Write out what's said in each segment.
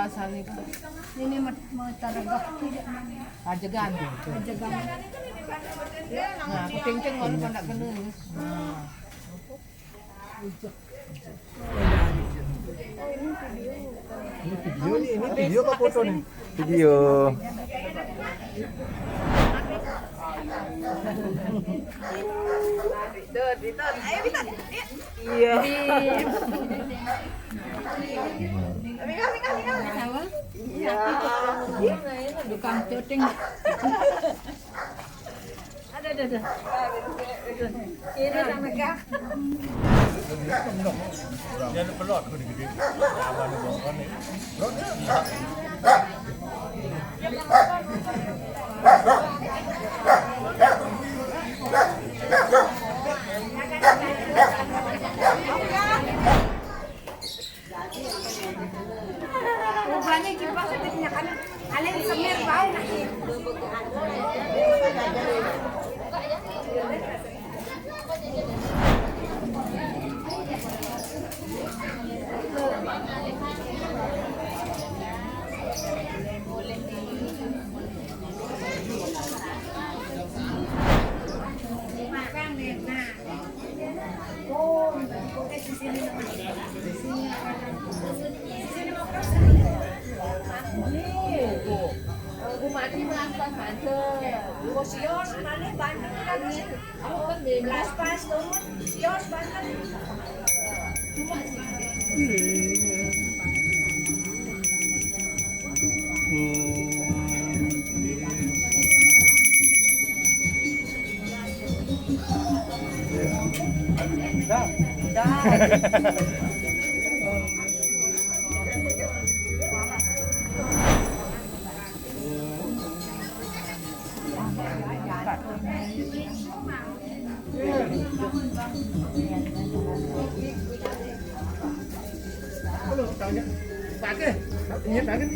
asal itu. Ini mau taragak tidak namanya. Ajegan. Ajagan. Nah, kenceng ngono kok ndak kena. Nah. Ini video apa foto nih? Video. Iya. Tahu? Iya. Tukang syuting. Ada. Kiri sama gak? Jangan pelot gede-gede. Awan bongkon nih. Rupanya kipas ketiknya kan kalian semir bau nanti. Makan nih, nah. Oh, di sini. Rumahnya melakukan banter. Sios mana Banten kan Aku kan bebas. pas tuh sios Banten. Pakai. Ini pakai.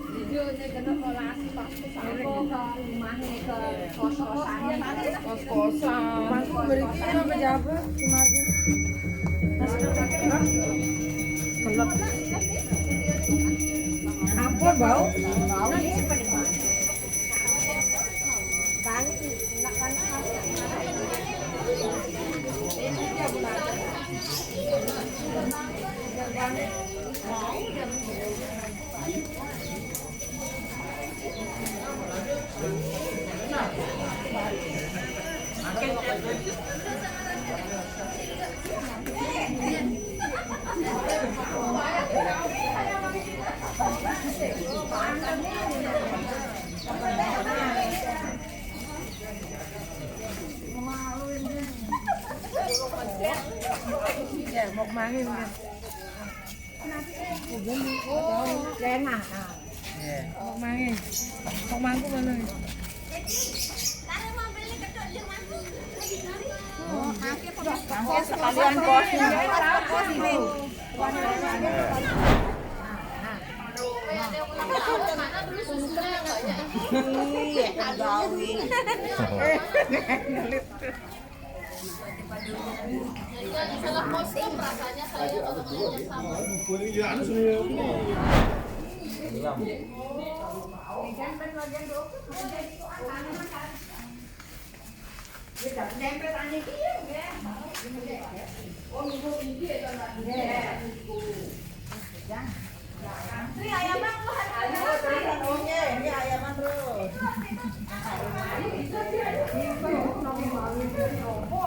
Videonya kena kolasi pas ke rumahnya ke kos-kosan. Kos-kosan. Aku beri kira pejabat kemarin. Ampun bau. Mau mangin kan? Enak. Mau mangin. Mau mangku mana? Sekalian kos ini. Salah posting rasanya saya kalau ngeliatnya sama.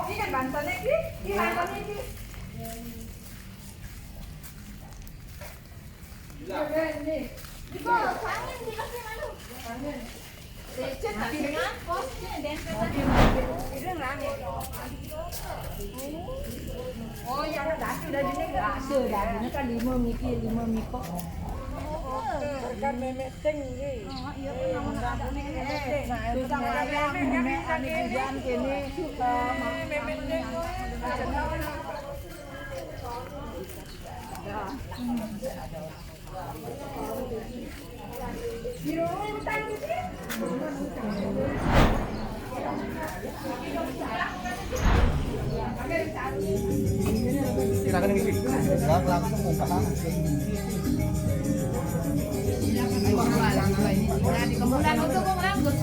Ini kan Bantennya ini Bantennya ini. Ibu, kangen dikasih malu. Lecet tak dengan posnya dempetan. Itu rame. Oh, yang ada udah ini enggak sudah. Ini kan 5 mikir 5 mikir. Berkat memek ting iki. Iya susah ane hujan kene Memek ting. Silakan ngisi. Enggak langsung buka. di kemudian untuk nganggur.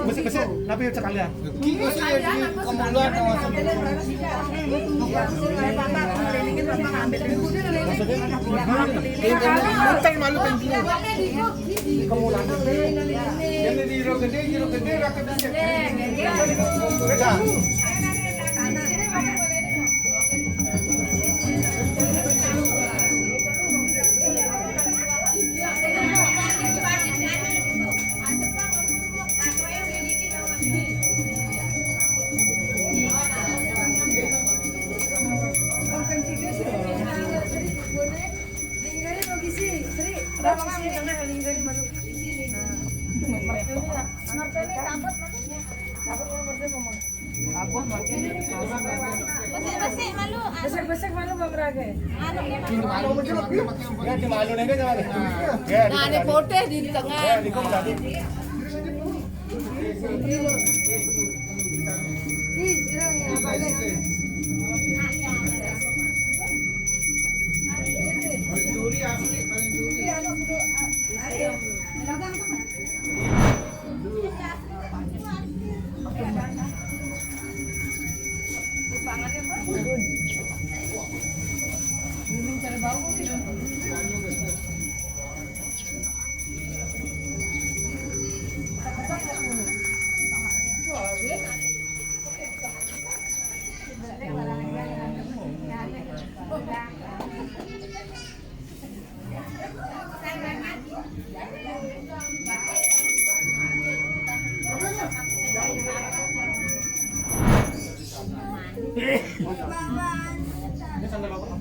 Mesti tapi sekalian. Malu Besek malu. Besek malu Bang Rage. Ya di malu nih kan. Ya. Nah, ini putih di tengah. Ya di kom tadi. Ini sandal bapak.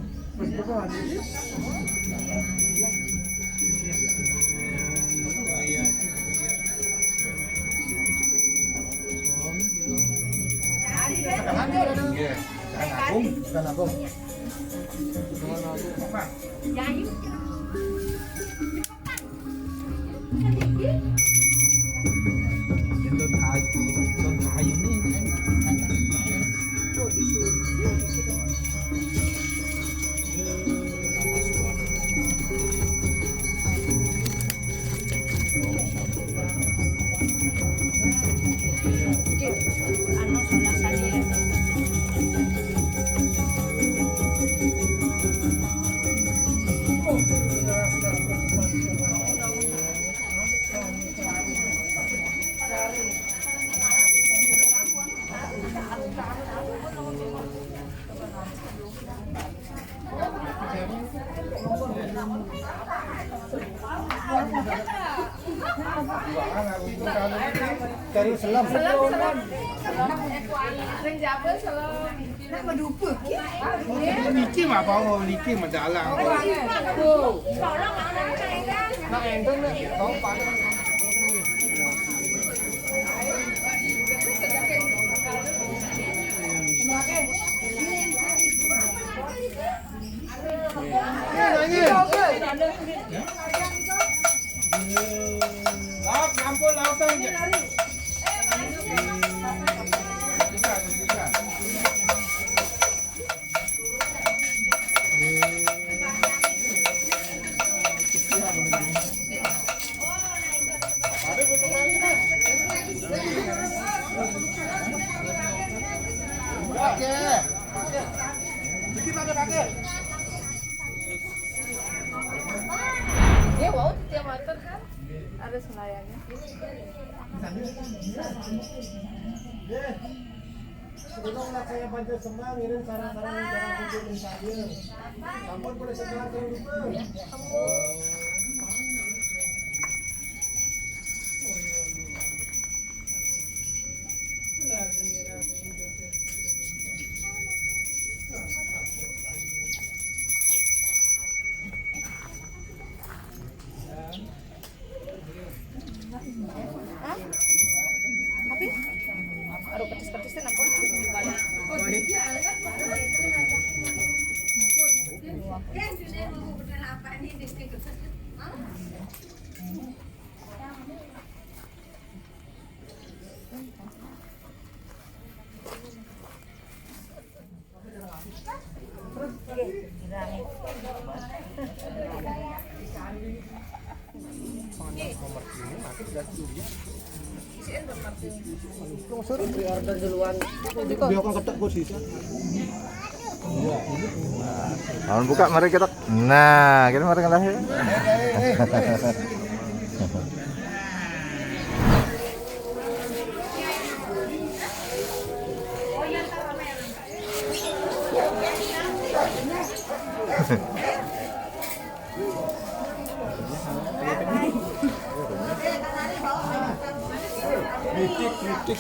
Cari selam. Sing jabe selam. Nak medupuk. Niki mah bawa niki mah dalang. Nak enteng nih, kau pakai. Lauk, ampun lauk aja. Ya wow, tiap motor kan ada selayangnya. Tolonglah saya bantu semua ngirim saran-saran cara bikin saya. Ampun boleh sebelah ke lupa. Hah? Tapi? Aduh petis-petisnya nampun. Pre-order duluan. Dia akan ketok posisi. Awan buka mari kita. Nah, kita mari ngelah. Kritik.